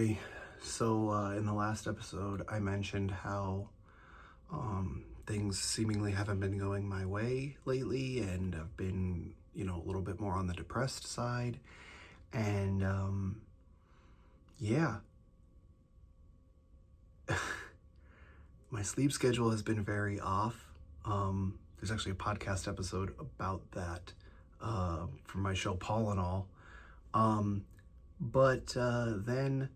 everybody. So in the last episode, I mentioned how things seemingly haven't been going my way lately, and I've been, a little bit more on the depressed side. And yeah, my sleep schedule has been very off. There's actually a podcast episode about that from my show Paul and All. But then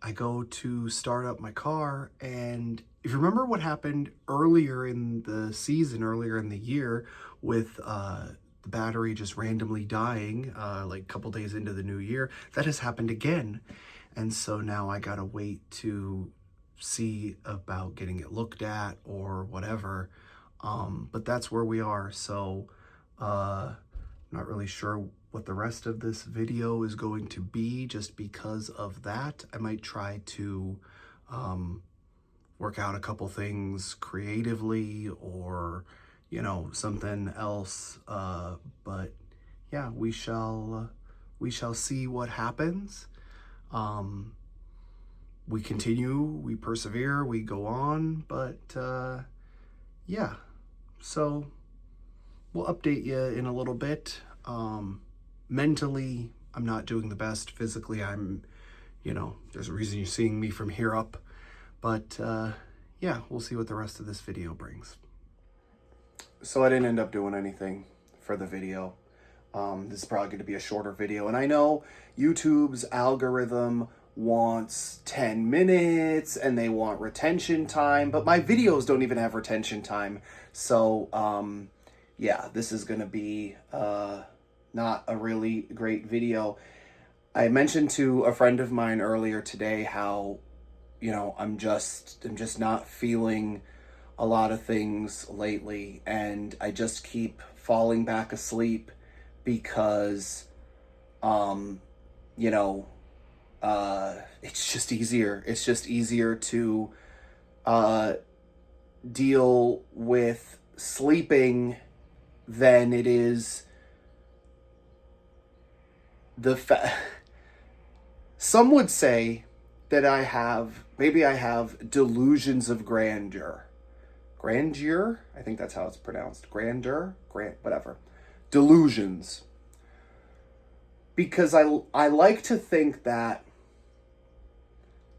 I go to start up my car, and if you remember what happened earlier in the season, earlier in the year, with the battery just randomly dying, like a couple days into the new year, that has happened again. And so now I gotta wait to see about getting it looked at or whatever. But that's where we are. So I'm not really sure what the rest of this video is going to be just because of that. I might try to work out a couple things creatively or, something else. But yeah, we shall see what happens. We continue, we persevere, we go on, but yeah, so we'll update you in a little bit. Mentally, I'm not doing the best. Physically, I'm, there's a reason you're seeing me from here up. But yeah, we'll see what the rest of this video brings. So I didn't end up doing anything for the video. This is probably going to be a shorter video. And I know YouTube's algorithm wants 10 minutes and they want retention time, but my videos don't even have retention time. So yeah, this is going to be not a really great video. I mentioned to a friend of mine earlier today how, I'm just not feeling a lot of things lately, and I just keep falling back asleep because, it's just easier. It's just easier to deal with sleeping than it is some would say that I have delusions of grandeur. Grandeur? I think that's how it's pronounced. Whatever. Delusions. Because I like to think that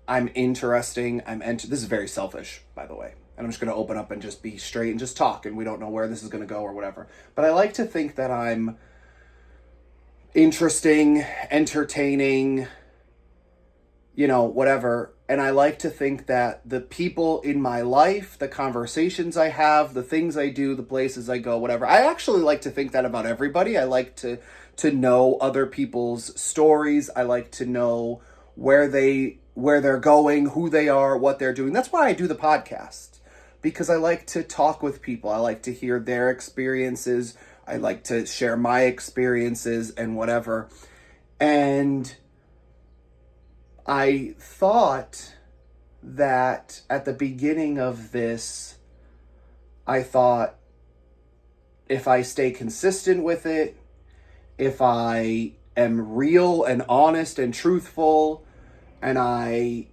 I'm interesting. This is very selfish, by the way. And I'm just going to open up and just be straight and just talk, and we don't know where this is going to go or whatever. But I like to think that I'm interesting, entertaining, whatever. And I like to think that the people in my life, the conversations I have, the things I do, the places I go, whatever. I actually like to think that about everybody. I like to know other people's stories. I like to know where they're going, who they are, what they're doing. That's why I do the podcast, because I like to talk with people. I like to hear their experiences. I like to share my experiences and whatever. And I thought that at the beginning of this, I thought if I stay consistent with it, if I am real and honest and truthful, and I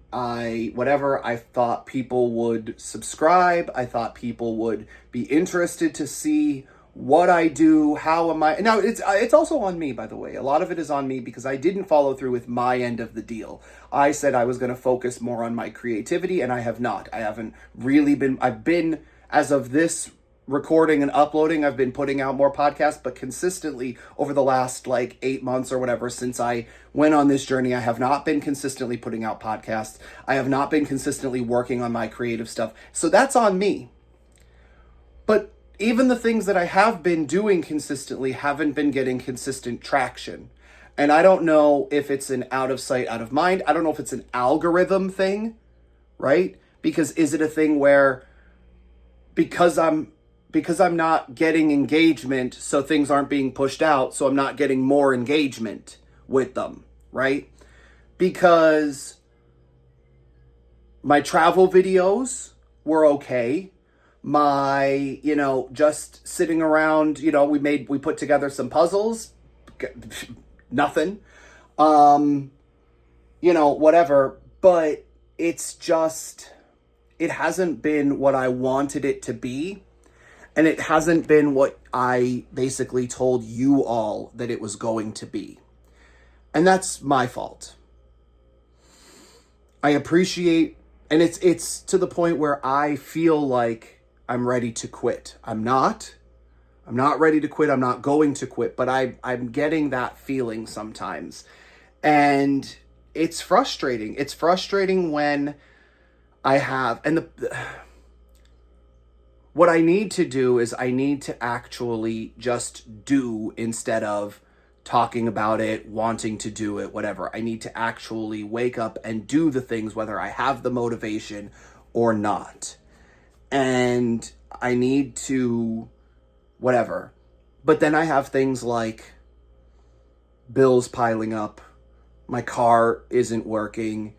thought people would subscribe. I thought people would be interested to see what I do, how am I... Now, it's also on me, by the way. A lot of it is on me because I didn't follow through with my end of the deal. I said I was going to focus more on my creativity, and I have not. I haven't really been... I've been, as of this recording and uploading, I've been putting out more podcasts, but consistently over the last 8 months or whatever, since I went on this journey, I have not been consistently putting out podcasts. I have not been consistently working on my creative stuff. So that's on me. But even the things that I have been doing consistently haven't been getting consistent traction. And I don't know if it's an out of sight, out of mind. I don't know if it's an algorithm thing, right? Because is it a thing where because I'm not getting engagement, so things aren't being pushed out, so I'm not getting more engagement with them, right? Because my travel videos were okay. My, just sitting around, we put together some puzzles, nothing. whatever. But it's just, it hasn't been what I wanted it to be. And it hasn't been what I basically told you all that it was going to be. And that's my fault. I appreciate, and it's to the point where I feel like I'm ready to quit. I'm not ready to quit. I'm not going to quit, but I'm getting that feeling sometimes. And it's frustrating. It's frustrating when I have, and what I need to do is I need to actually just do instead of talking about it, wanting to do it, whatever. I need to actually wake up and do the things, whether I have the motivation or not. And I need to, whatever. But then I have things like bills piling up, my car isn't working,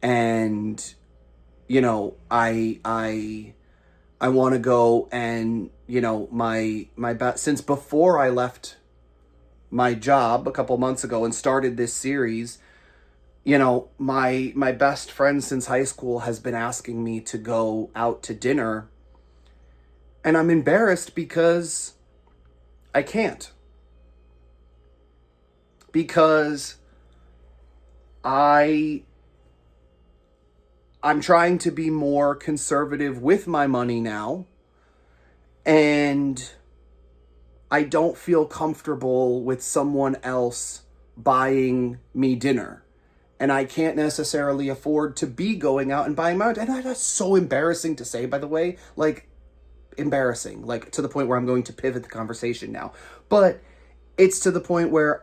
and, I want to go and, since before I left my job a couple months ago and started this series, my best friend since high school has been asking me to go out to dinner, and I'm embarrassed because I can't. Because I'm trying to be more conservative with my money now, and I don't feel comfortable with someone else buying me dinner. And I can't necessarily afford to be going out and buying my own. And that's so embarrassing to say, by the way. Like, embarrassing. Like, to the point where I'm going to pivot the conversation now. But it's to the point where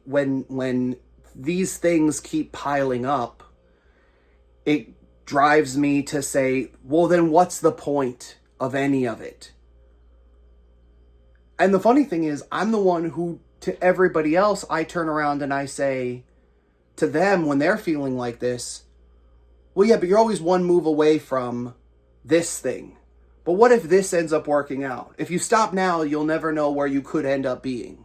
when these things keep piling up, it drives me to say, well, then what's the point of any of it? And the funny thing is, I'm the one who, to everybody else, I turn around and I say to them when they're feeling like this, well, yeah, but you're always one move away from this thing. But what if this ends up working out? If you stop now, you'll never know where you could end up being.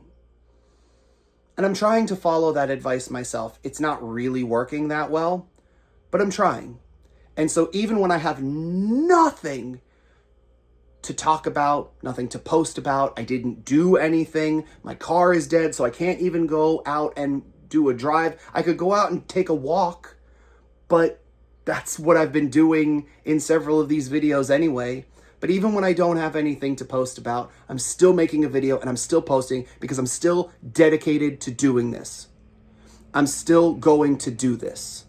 And I'm trying to follow that advice myself. It's not really working that well, but I'm trying. And so even when I have nothing to talk about, nothing to post about, I didn't do anything, my car is dead, so I can't even go out and do a drive. I could go out and take a walk, but that's what I've been doing in several of these videos anyway. But even when I don't have anything to post about, I'm still making a video and I'm still posting because I'm still dedicated to doing this. I'm still going to do this.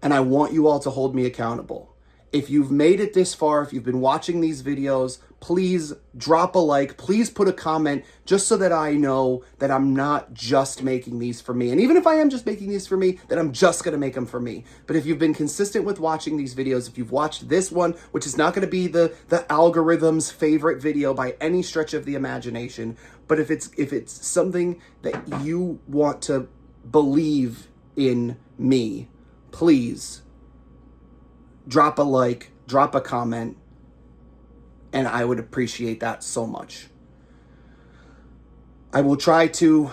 And I want you all to hold me accountable. If you've made it this far, if you've been watching these videos, please drop a like, please put a comment, just so that I know that I'm not just making these for me. And even if I am just making these for me, then I'm just going to make them for me. But if you've been consistent with watching these videos, if you've watched this one, which is not going to be the algorithm's favorite video by any stretch of the imagination, but if it's something that you want to believe in me, please drop a like, drop a comment, and I would appreciate that so much. I will try to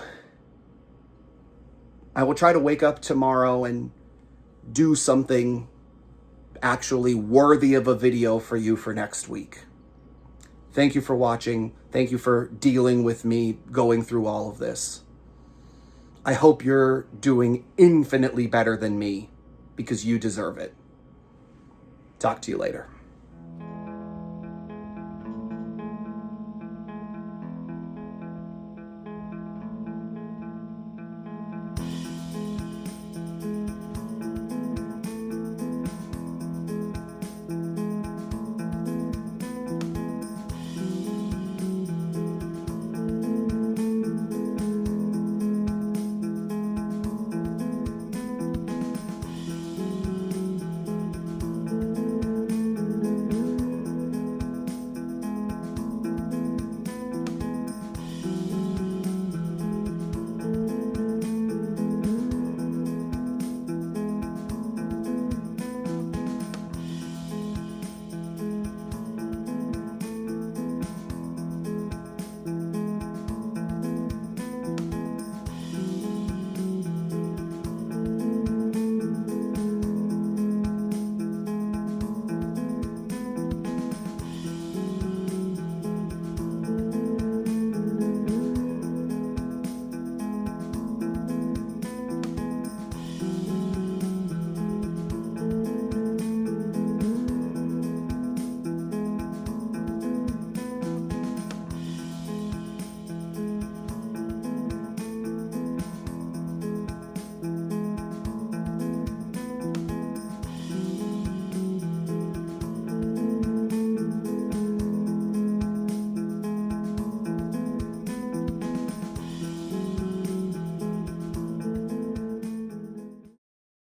wake up tomorrow and do something actually worthy of a video for you for next week. Thank you for watching. Thank you for dealing with me going through all of this. I hope you're doing infinitely better than me, because you deserve it. Talk to you later.